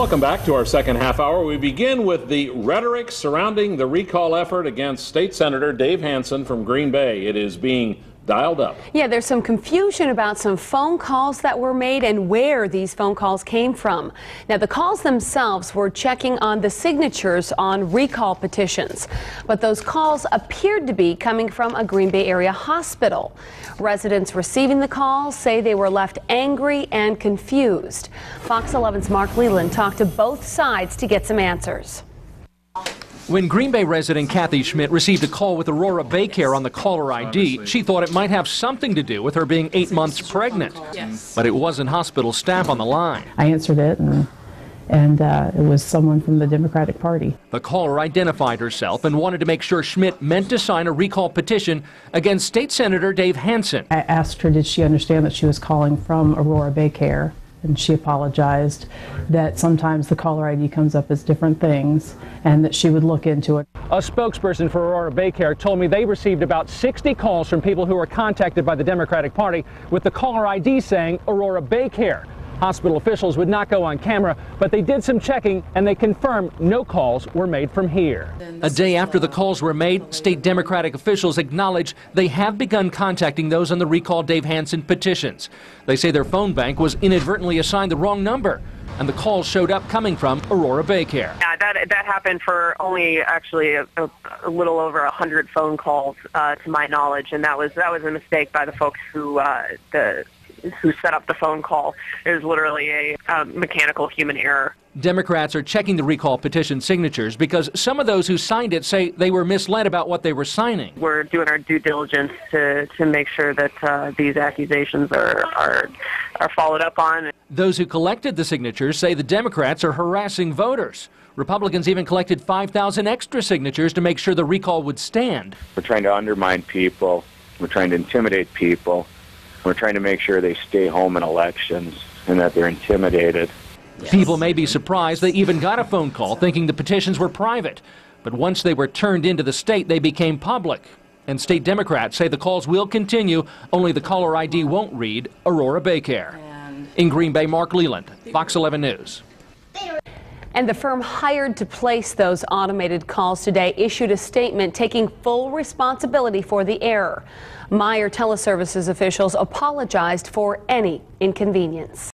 Welcome back to our second half hour. We begin with the rhetoric surrounding the recall effort against State Senator Dave Hansen from Green Bay. It is being dialed up. Yeah, there's some confusion about some phone calls that were made and where these phone calls came from. Now, the calls themselves were checking on the signatures on recall petitions, but those calls appeared to be coming from a Green Bay area hospital. Residents receiving the calls say they were left angry and confused. Fox 11's Mark Leland talked to both sides to get some answers. When Green Bay resident Kathy Schmidt received a call with Aurora Baycare on the caller ID, she thought it might have something to do with her being 8 months pregnant. Yes. But it wasn't hospital staff on the line. I answered it, and it was someone from the Democratic Party. The caller identified herself and wanted to make sure Schmidt meant to sign a recall petition against State Senator Dave Hansen. I asked her, did she understand that she was calling from Aurora Baycare? And she apologized that sometimes the caller ID comes up as different things and that she would look into it. A spokesperson for Aurora Baycare told me they received about 60 calls from people who were contacted by the Democratic Party with the caller ID saying Aurora Baycare. Hospital officials would not go on camera, but they did some checking and they confirmed no calls were made from here. A day after the calls were made, state Democratic officials acknowledge they have begun contacting those on the Recall Dave Hansen petitions. They say their phone bank was inadvertently assigned the wrong number, and the calls showed up coming from Aurora Baycare. Yeah, that happened for only actually a little over 100 phone calls to my knowledge, and that was a mistake by the folks who set up the phone call. It was literally a mechanical human error. Democrats are checking the recall petition signatures because some of those who signed it say they were misled about what they were signing. We're doing our due diligence to make sure that these accusations are followed up on. Those who collected the signatures say the Democrats are harassing voters. Republicans even collected 5,000 extra signatures to make sure the recall would stand. We're trying to undermine people. We're trying to intimidate people. We're trying to make sure they stay home in elections and that they're intimidated. People may be surprised they even got a phone call thinking the petitions were private. But once they were turned into the state, they became public. And state Democrats say the calls will continue, only the caller ID won't read Aurora Baycare. In Green Bay, Mark Leland, Fox 11 News. And the firm hired to place those automated calls today issued a statement taking full responsibility for the error. Meyer Teleservices officials apologized for any inconvenience.